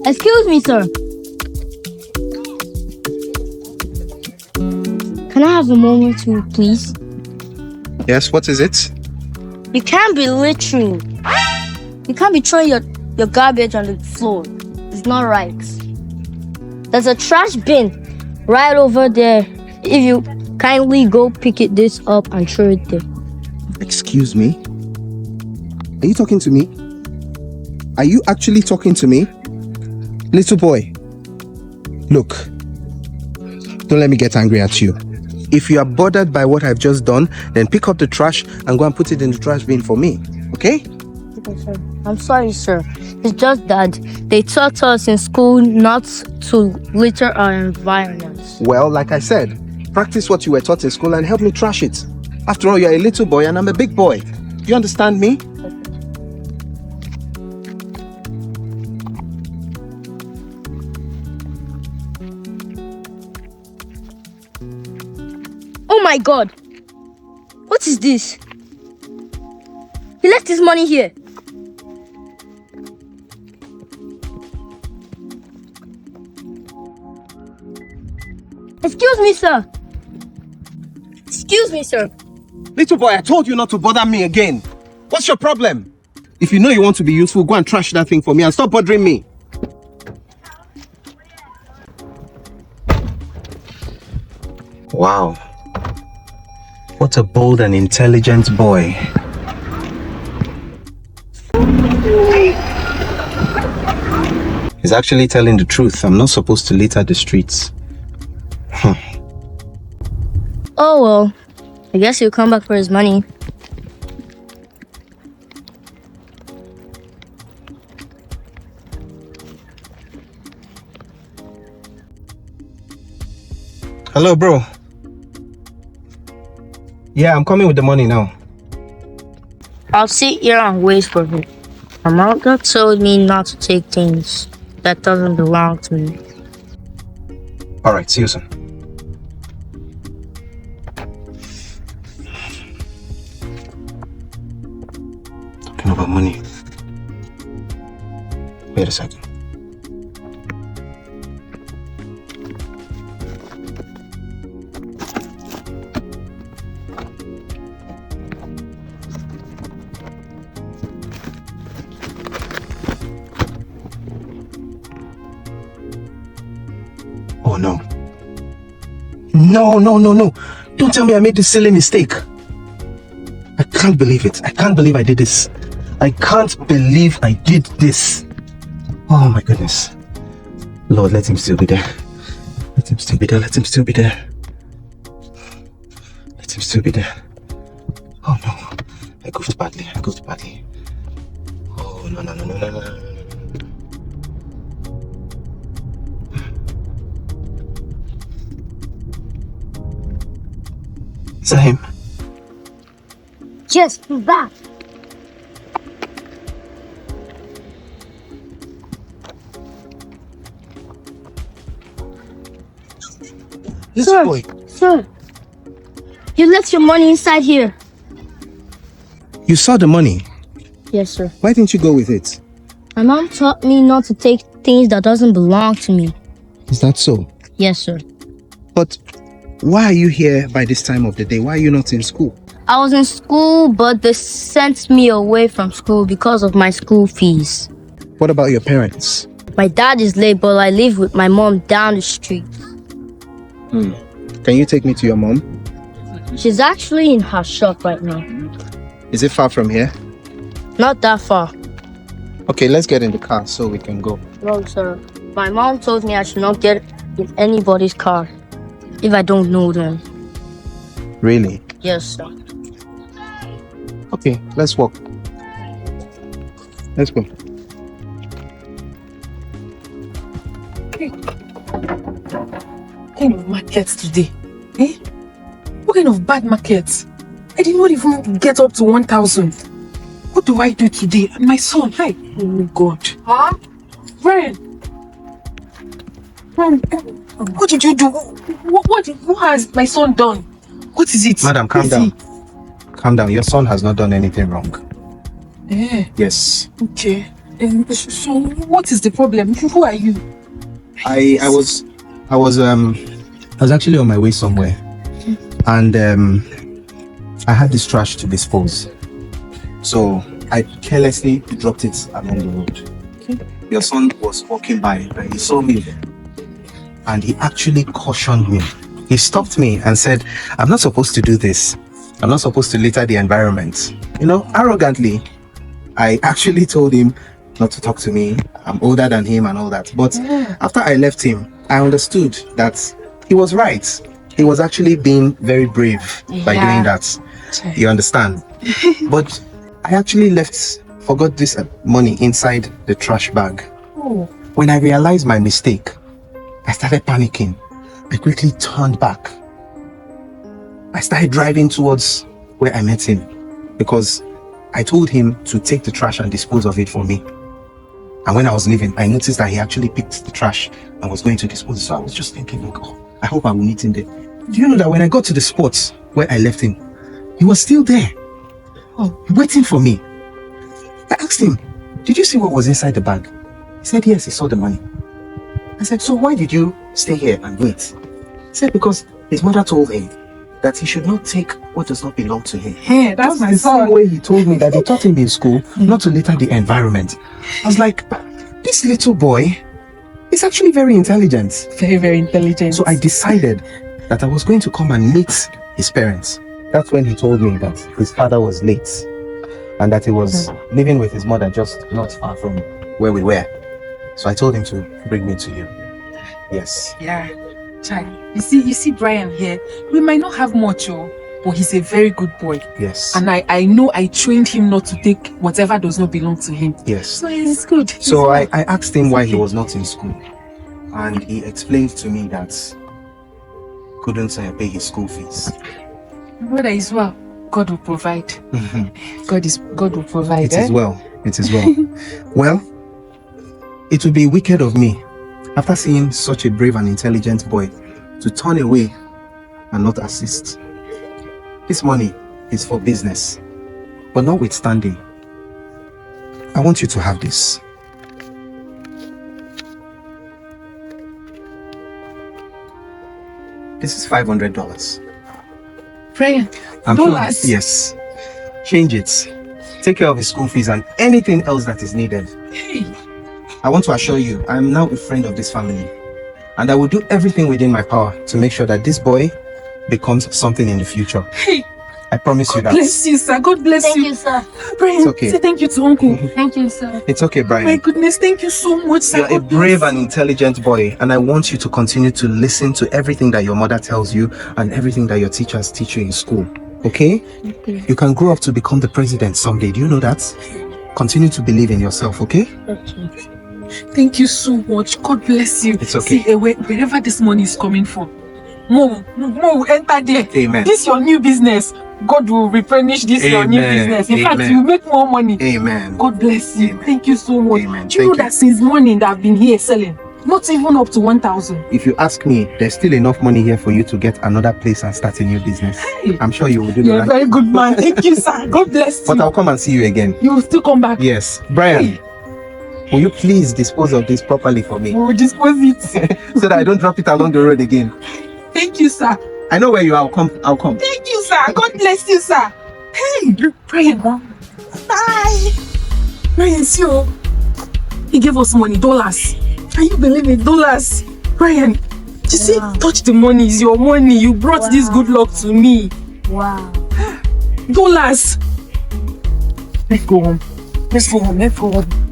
Excuse me, sir. Can I have a moment too, please? Yes, what is it? You can't be littering. You can't be throwing your garbage on the floor. It's not right. There's a trash bin right over there. If you kindly go pick this up and throw it there. Excuse me? Are you talking to me? Are you actually talking to me? Little boy, look, don't let me get angry at you. If you are bothered by what I've just done, then pick up the trash and go and put it in the trash bin for me, okay? Okay, sir. I'm sorry, sir. It's just that they taught us in school not to litter our environment. Well, like I said, practice what you were taught in school and help me trash it. After all, you're a little boy and I'm a big boy. Do you understand me? Oh my God! What is this? He left his money here. Excuse me, sir. Excuse me, sir. Little boy, I told you not to bother me again. What's your problem? If you know you want to be useful, go and trash that thing for me and stop bothering me. Wow. What a bold and intelligent boy. He's actually telling the truth. I'm not supposed to litter the streets. Oh well, I guess he'll come back for his money. Hello, bro. Yeah, I'm coming with the money now. I'll sit here and wait for him. My mother told me not to take things that doesn't belong to me. Alright, see you soon. Talking about money. Wait a second. Oh no. No. Don't tell me I made this silly mistake. I can't believe it. I can't believe I did this. I can't believe I did this. Oh my goodness. Lord, let him still be there. Let him still be there. Let him still be there. Let him still be there. Oh no. I goofed badly. Oh no. Is that him? Yes, he's back. This Sir, boy. Sir, you left your money inside here. You saw the money. Yes, sir. Why didn't you go with it? My mom taught me not to take things that doesn't belong to me. Is that so? Yes, sir. But why are you here by this time of the day? Why are you not in school? I was in school, but they sent me away from school because of my school fees. What about your parents? My dad is late, but I live with my mom down the street. Can you take me to your mom? She's actually in her shop right now. Is it far from here? Not that far. Okay, let's get in the car so we can go. No, sir. My mom told me I should not get in anybody's car if I don't know them. Really? Yes, sir. Okay, let's walk. Let's go. What kind of markets today? Eh? What kind of bad markets? I did not even get up to 1,000. What do I do today? And my son, hey, oh my God. Huh? Friend, what did you do? What has my son done? What is it? Madam, calm down. Calm down. Your son has not done anything wrong. Eh, Yes. okay. So what is the problem? Who are you? I was actually on my way somewhere, and I had this trash to dispose. So I carelessly dropped it along the road. Okay. Your son was walking by and he saw me, and he actually cautioned me. He stopped me and said, "I'm not supposed to do this. I'm not supposed to litter the environment." You know, arrogantly, I actually told him not to talk to me. I'm older than him and all that. But after I left him, I understood that he was right. He was actually being very brave by doing that. You understand? But I actually forgot this money inside the trash bag. Oh. When I realized my mistake, I started panicking. I quickly turned back. I started driving towards where I met him because I told him to take the trash and dispose of it for me. And when I was leaving, I noticed that he actually picked the trash and was going to dispose. So I was just thinking, like, oh, I hope I will meet him there. Do you know that when I got to the spot where I left him, he was still there, waiting for me. I asked him, "Did you see what was inside the bag?" He said, "Yes, he saw the money." I said, "So why did you stay here and wait?" He said, "Because his mother told him that he should not take what does not belong to him." Hey, that's my the son. same way he told me that they taught him in school not to litter the environment. I was like, this little boy is actually very intelligent. Very, very intelligent. So I decided that I was going to come and meet his parents. That's when he told me that his father was late and that he was living with his mother just not far from where we were. So I told him to bring me to you. Yes. Yeah. Chai, you see Brian here, we might not have much, but he's a very good boy. Yes. And I know I trained him not to take whatever does not belong to him. Yes. So it's good. So I asked him why he was not in school. And he explained to me that he couldn't pay his school fees. Brother is well. God will provide. God will provide. It is well. It is well. Well, it would be wicked of me, after seeing such a brave and intelligent boy, to turn away and not assist. This money is for business, but notwithstanding, I want you to have this. This is $500. Brian, I'm dollars? sure, yes. Change it. Take care of his school fees and anything else that is needed. Hey. I want to assure you, I am now a friend of this family. And I will do everything within my power to make sure that this boy becomes something in the future. Hey. I promise you that. God bless you, sir. God bless you. Thank you, sir. Brian, It's okay. say thank you to Uncle. Thank you, sir. It's okay, Brian. My goodness, thank you so much, sir. You're a God bless brave you. and intelligent boy, and I want you to continue to listen to everything that your mother tells you and everything that your teachers teach you in school. Okay? Okay. You can grow up to become the president someday. Do you know that? Continue to believe in yourself, okay? Okay. Thank you so much. God bless you. It's okay. See, wherever this money is coming from, more will enter there. Amen. This your new business. God will replenish this your new Amen. business. In fact, Amen. you make more money. Amen. God bless you. Amen. Thank you so much. Amen. Do you know Thank you. that since morning that I've been here selling, not even up to 1,000. If you ask me, there's still enough money here for you to get another place and start a new business. Hey. I'm sure you will do the You're a right very thing. good man. Thank you, sir. God bless you. But I'll come and see you again. You will still come back. Yes. Brian, will you please dispose of this properly for me We will dispose it. so that I don't drop it along the road again? Thank you, sir. I know where you are. I'll come. Thank you, sir. God bless you, sir. Hey, Brian. Bye. Brian, see you. He gave us money, dollars. Can you believe it? Dollars. Brian, you see, touch the money. It's your money. You brought this good luck to me. Wow. Dollars. Let's go home. Let's go home. Let's go home.